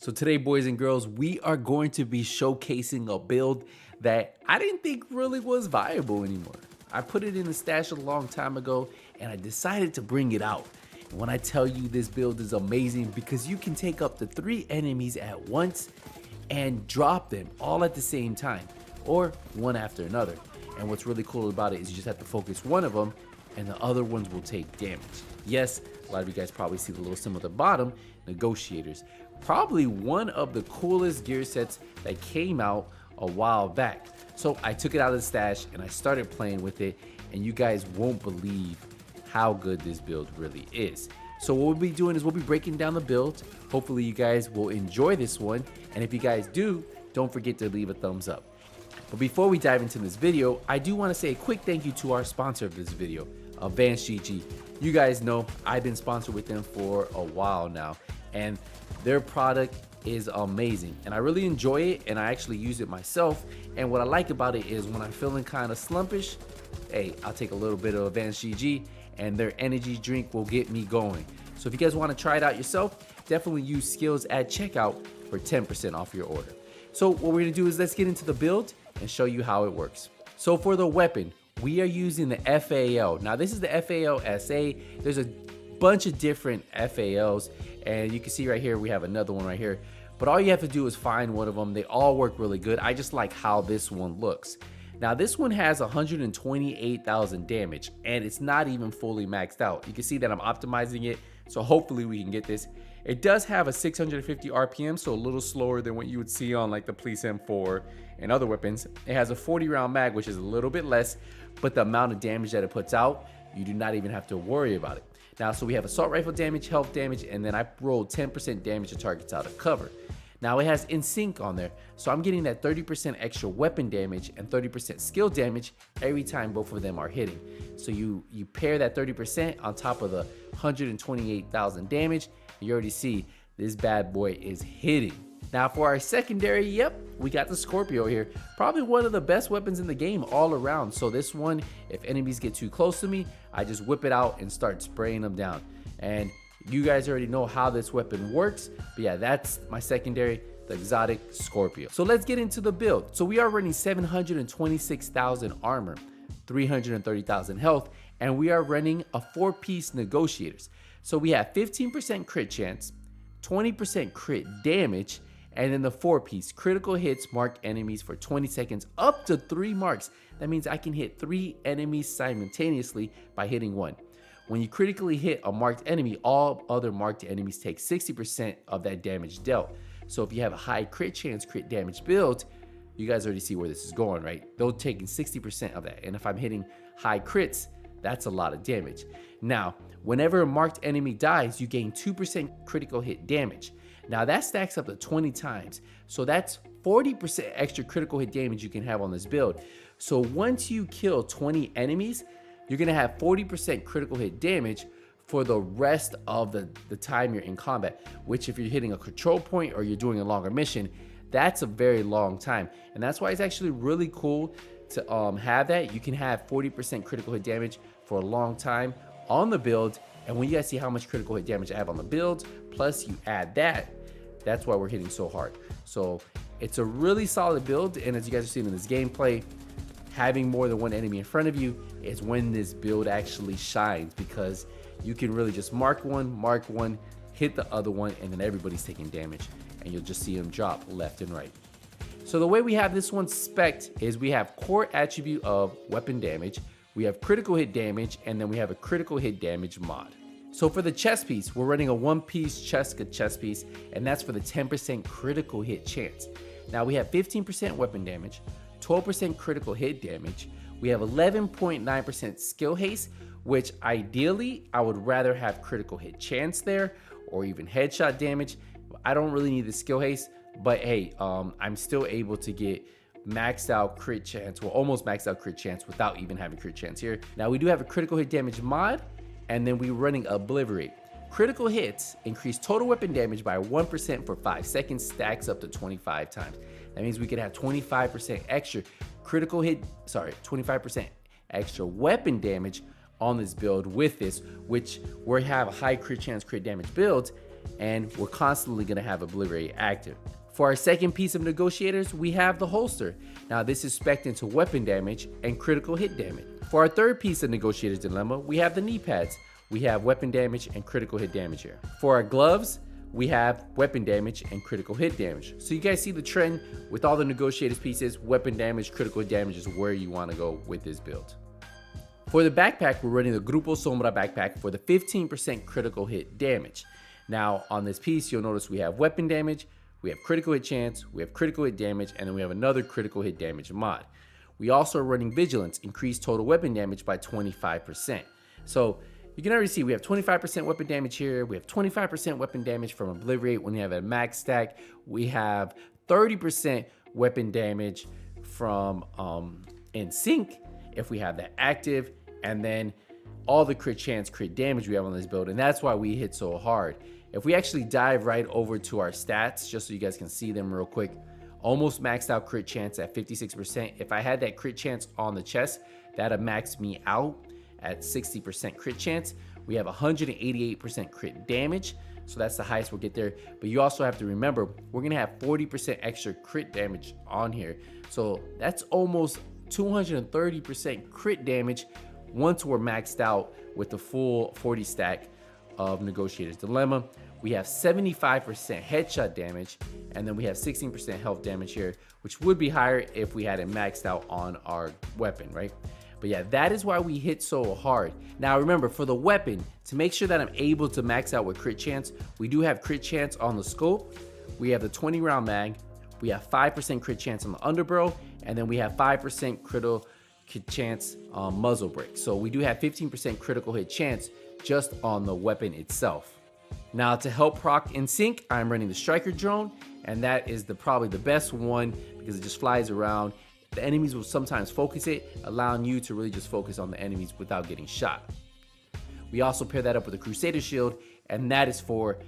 So today, boys and girls, we are going to be showcasing a build that I didn't think really was viable anymore. I put it in the stash a long time ago and I decided to bring it out. And when I tell you this build is amazing because you can take up to 3 enemies at once and drop them all at the same time or one after another. And what's really cool about it is you just have to focus one of them and the other ones will take damage. Yes, a lot of you guys probably see the little symbol at the bottom, negotiators. Probably one of the coolest gear sets that came out a while back. So I took it out of the stash and I started playing with it, and you guys won't believe how good this build really is. So what we'll be doing is we'll be breaking down the build. Hopefully you guys will enjoy this one, and if you guys do, don't forget to leave a thumbs up. But before we dive into this video, I do want to say a quick thank you to our sponsor of this video, Advanced GG. You guys know I've been sponsored with them for a while now, and their product is amazing and I really enjoy it, and I actually use it myself. And what I like about it is when I'm feeling kind of slumpish, hey, I'll take a little bit of Advanced GG and their energy drink will get me going. So if you guys want to try it out yourself, definitely use skills at checkout for 10% off your order. So what we're gonna do is let's get into the build and show you how it works. So for the weapon, we are using the FAL. Now this is the FAL SA. There's a bunch of different FALs, and you can see right here we have another one right here, but all you have to do is find one of them. They all work really good. I just like how this one looks. Now this one has 128,000 damage and it's not even fully maxed out. You can see that I'm optimizing it, so hopefully we can get this. It does have a 650 RPM, so a little slower than what you would see on like the Police M4 and other weapons. It has a 40 round mag, which is a little bit less, but the amount of damage that it puts out, you do not even have to worry about it. Now, so we have assault rifle damage, health damage, and then I rolled 10% damage to targets out of cover. Now it has in sync on there, so I'm getting that 30% extra weapon damage and 30% skill damage every time both of them are hitting. So you pair that 30% on top of the 128,000 damage, you already see this bad boy is hitting. Now for our secondary, yep, we got the Scorpio here. Probably one of the best weapons in the game all around. So this one, if enemies get too close to me, I just whip it out and start spraying them down. And you guys already know how this weapon works. But yeah, that's my secondary, the exotic Scorpio. So let's get into the build. So we are running 726,000 armor, 330,000 health, and we are running a 4-piece negotiators. So we have 15% crit chance, 20% crit damage, and then the 4-piece critical hits mark enemies for 20 seconds up to 3 marks. That means I can hit 3 enemies simultaneously by hitting one. When you critically hit a marked enemy, all other marked enemies take 60% of that damage dealt. So if you have a high crit chance, crit damage build, you guys already see where this is going, right? They're taking 60% of that. And if I'm hitting high crits, that's a lot of damage. Now, whenever a marked enemy dies, you gain 2% critical hit damage. Now that stacks up to 20 times. So that's 40% extra critical hit damage you can have on this build. So once you kill 20 enemies, you're gonna have 40% critical hit damage for the rest of the time you're in combat, which if you're hitting a control point or you're doing a longer mission, that's a very long time. And that's why it's actually really cool to have that. You can have 40% critical hit damage for a long time on the build. And when you guys see how much critical hit damage I have on the build, plus you add that, that's why we're hitting so hard. So it's a really solid build, and as you guys are seeing in this gameplay, having more than one enemy in front of you is when this build actually shines, because you can really just mark one, hit the other one, and then everybody's taking damage, and you'll just see them drop left and right. So the way we have this one spec'd is we have core attribute of weapon damage, we have critical hit damage, and then we have a critical hit damage mod. So for the chest piece, we're running a 1-piece Cheska chest piece, and that's for the 10% critical hit chance. Now we have 15% weapon damage, 12% critical hit damage, we have 11.9% skill haste, which ideally I would rather have critical hit chance there or even headshot damage. I don't really need the skill haste, but hey, I'm still able to get maxed out crit chance, well almost maxed out crit chance without even having crit chance here. Now we do have a critical hit damage mod, and then we're running Obliterate. Critical hits increase total weapon damage by 1% for 5 seconds, stacks up to 25 times. That means we could have 25% extra critical hit, 25% extra weapon damage on this build with this, which we have a high crit chance, crit damage build. and we're constantly going to have Obliterate active. For our second piece of negotiators, we have the holster. Now this is spec'd into weapon damage and critical hit damage. For our third piece of Negotiator's Dilemma, we have the knee pads. We have weapon damage and critical hit damage here. For our gloves, we have weapon damage and critical hit damage. So you guys see the trend with all the Negotiators pieces, weapon damage, critical hit damage is where you want to go with this build. For the backpack, we're running the Grupo Sombra backpack for the 15% critical hit damage. Now on this piece, you'll notice we have weapon damage, we have critical hit chance, we have critical hit damage, and then we have another critical hit damage mod. We also are running Vigilance, increased total weapon damage by 25%. So you can already see we have 25% weapon damage here. We have 25% weapon damage from Obliterate when you have a max stack. We have 30% weapon damage from In Sync if we have that active, and then all the crit chance, crit damage we have on this build, and that's why we hit so hard. If we actually dive right over to our stats, just so you guys can see them real quick, almost maxed out crit chance at 56%. If I had that crit chance on the chest, that'd have maxed me out at 60% crit chance. We have 188% crit damage, so that's the highest we'll get there. But you also have to remember, we're gonna have 40% extra crit damage on here. So that's almost 230% crit damage once we're maxed out with the full 40 stack of Negotiator's Dilemma. We have 75% headshot damage, and then we have 16% health damage here, which would be higher if we had it maxed out on our weapon, right? But yeah, that is why we hit so hard. Now remember, for the weapon, to make sure that I'm able to max out with crit chance, we do have crit chance on the scope, we have the 20 round mag, we have 5% crit chance on the underbarrel, and then we have 5% critical hit chance on muzzle brake. So we do have 15% critical hit chance just on the weapon itself. Now to help proc In Sync, I'm running the Striker drone, and that is probably the best one because it just flies around. The enemies will sometimes focus it, allowing you to really just focus on the enemies without getting shot. We also pair that up with a Crusader shield, and that is for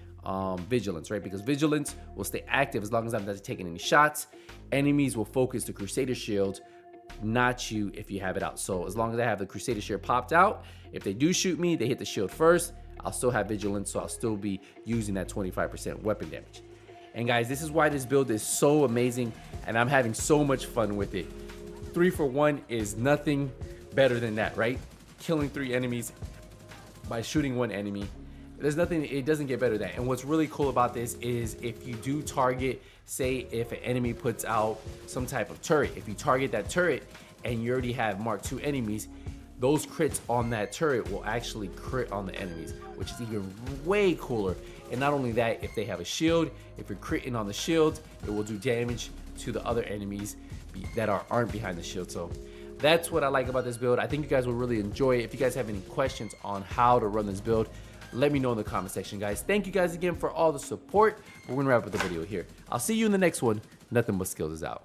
Vigilance, right? Because Vigilance will stay active as long as I'm not taking any shots. Enemies will focus the Crusader shield, not you if you have it out. So as long as I have the Crusader shield popped out, if they do shoot me, they hit the shield first, I'll still have Vigilance, so I'll still be using that 25% weapon damage. And guys, this is why this build is so amazing, and I'm having so much fun with it. 3 for 1 is nothing better than that, right? Killing 3 enemies by shooting 1 enemy. There's nothing, it doesn't get better than that. And what's really cool about this is if you do target, say if an enemy puts out some type of turret, if you target that turret and you already have Mark II enemies, those crits on that turret will actually crit on the enemies, which is even way cooler. And not only that, if they have a shield, if you're critting on the shield, it will do damage to the other enemies that aren't behind the shield. So that's what I like about this build. I think you guys will really enjoy it. If you guys have any questions on how to run this build, let me know in the comment section, guys. Thank you guys again for all the support. We're gonna wrap up the video here. I'll see you in the next one. Nothing but skills is out.